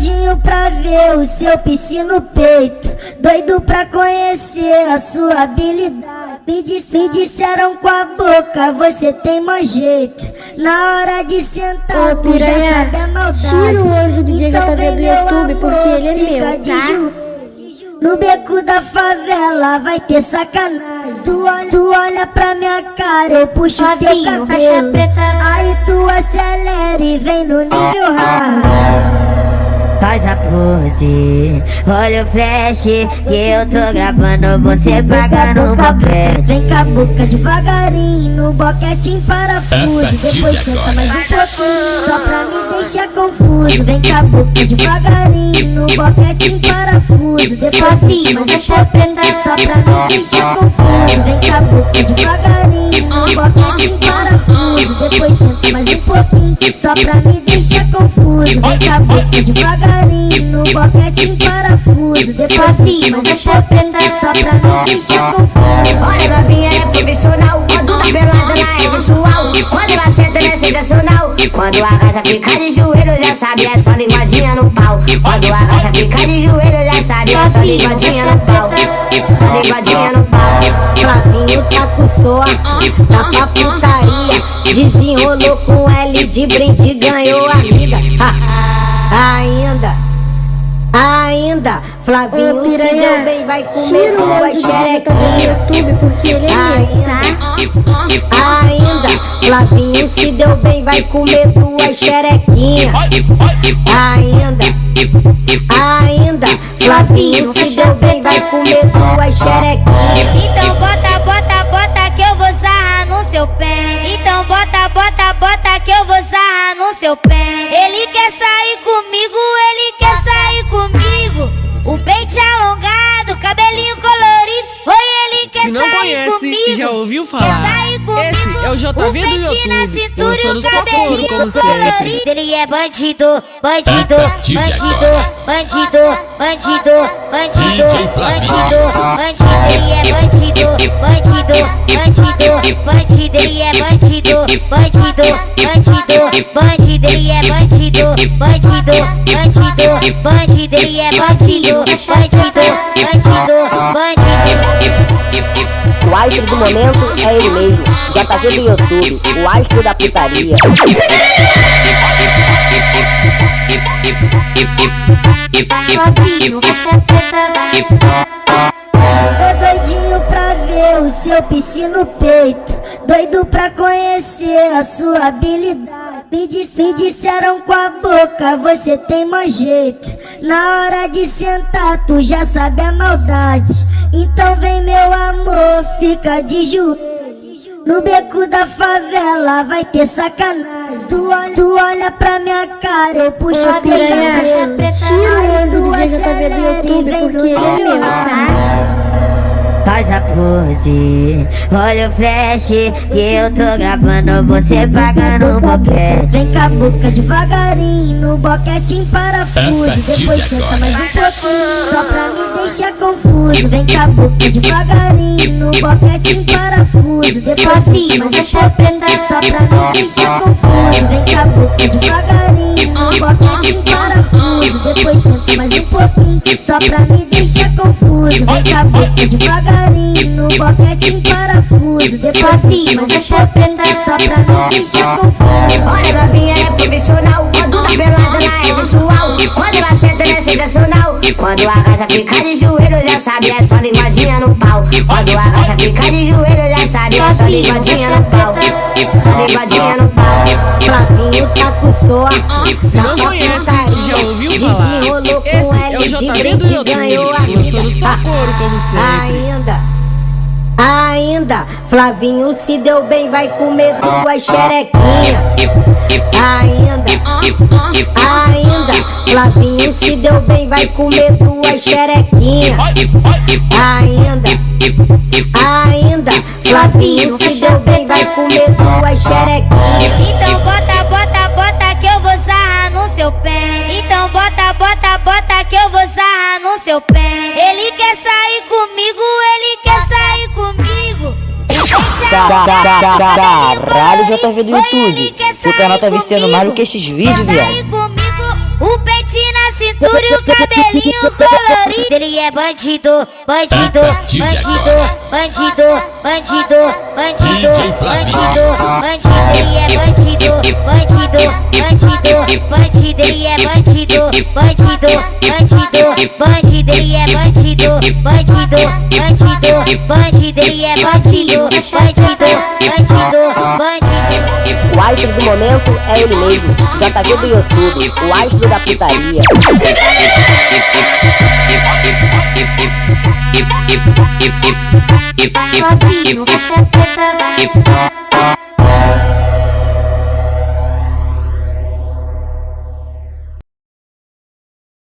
doidinho pra ver o seu piscina no peito, doido pra conhecer a sua habilidade. Me disseram com a boca, você tem mau jeito. Na hora de sentar, tu já sabe a maldade. Tira o olho do DJ JV do YouTube, porque ele é meu, tá? No beco da favela vai ter sacanagem. Tu olha pra minha cara, eu puxo teu cabelo. Aí tu acelera e vem no nível hard. Faz a pose, olha o flash, que eu tô gravando você pagando um boquete. Vem com a boca devagarinho, no boquete em parafuso. Depois senta mais um pouquinho, só pra me deixar confuso. Vem com a boca devagarinho, no boquete em parafuso. Depois senta mais um pouquinho, só pra me deixar confuso. Vem com a boca devagarinho, no boquete em parafuso. Depois senta mais um pouquinho, só pra me deixar confuso. Vem com a boca devagarinho, no boquete em parafuso. Depois sim, mas eu pouquinho, só pra me deixar confuso. Olha, novinha, ela é profissional. Quando tá pelada, ela é sensual. Quando ela senta, ela é sensacional. Quando agacha, fica de joelho, já sabe, é só linguadinha no pau. Quando agacha, fica de joelho, já sabe, é só linguadinha no pau. Só linguadinha no pau. Flavinho tá com sorte, tá pra putaria. Desenrolou com L de brinde, ganhou amiga. Ainda, Flavinho se deu bem, vai comer tua xerequinha. Ainda, Flavinho se deu bem, vai comer tua xerequinha. Ainda, Flavinho se deu bem, vai comer tua xerequinha. Então bota que eu vou sarrar no seu pé. Então bota que eu vou sarrar no seu pé. Ele quer sair comigo, ele quer sair comigo. O peito alongado, cabelinho colorido. Oi, ele quer sair comigo. Se não conhece, já ouviu falar? Esse é o JV do YouTube, lançando só couro como sempre. Ele é bandido, bandido, bandido, bandido, bandido, bandido, bandido. Ele é bandido, bandido, bandido, bandido. Ele é bandido, bandido, bandido, bandido. Ele é bandido, bandido, bandido, bandido. Ele é bandido, bandido, bandido, bandido. O astro do momento é ele mesmo, JV do YouTube, o astro da putaria. Tô doidinho pra ver o seu piscina no peito, doido pra conhecer a sua habilidade. Me disseram com a boca, você tem mau jeito. Na hora de sentar, tu já sabe a maldade. Então vem meu amor, fica de joelho. No beco da favela vai ter sacanagem. Tu olha pra minha cara, eu puxo teu cabelo. Aí tu acelera e vem no nível hard. Faz a pose, olha o flash, que eu tô gravando você pagando um boquete. Vem com a boca devagarinho, no boquete em parafuso. Depois senta mais um pouquinho, só pra me deixar confuso. Vem com a boca devagarinho, no boquete em parafuso. Depois senta mais um pouquinho, só pra me deixar confuso. Vem com a boca devagarinho, no boquete em parafuso. Depois senta mais um pouquinho, só pra me deixar confuso. Vem com a boca devagarinho, no boquete em parafuso. Depois senta mais um pouquinho, só pra me deixar confuso. Olha, novinha, ela é profissional. Quando tá pelada, ela é sensual. Quando ela senta, ela é sensacional. Quando agacha, fica de joelho, já sabe, é só linguadinha no pau. Quando agacha, fica de joelho, já sabe, é só linguadinha no pau. Só linguadinha no pau. Flavinho tá com sorte, se não conhece, já ouviu falar? Esse é o JV do YouTube, lançando só couro como sempre. Ainda, Flavinho se deu bem, vai comer tua xerequinha. Ainda, Flavinho se deu bem, vai comer tua xerequinha. Ainda, Flavinho se deu bem, vai comer tua xerequinha. Então bota que eu vou sarrar no seu pé. Então bota que eu vou sarrar no seu pé. Ele quer sair comigo, ele quer sair comigo. Caralho, JV do YouTube, seu canal tá viciando mais do que esses vídeos, viado. O peitinho na cintura. cintura e o cabelinho colorido. Ele é bandido, bandido, bandido, bandido, bandido, bandido, bandido, bandido. Ele é bandido, bandido, bandido, bandido. Ele é bandido, bandido, bandido, bandido. Ele é bandido, bandido, bandido, bandido. Ele é bandido, bandido, bandido, bandido. O astro do momento é ele mesmo, JV do YouTube, o astro da putaria. Novinho, faixa preta vai entrar.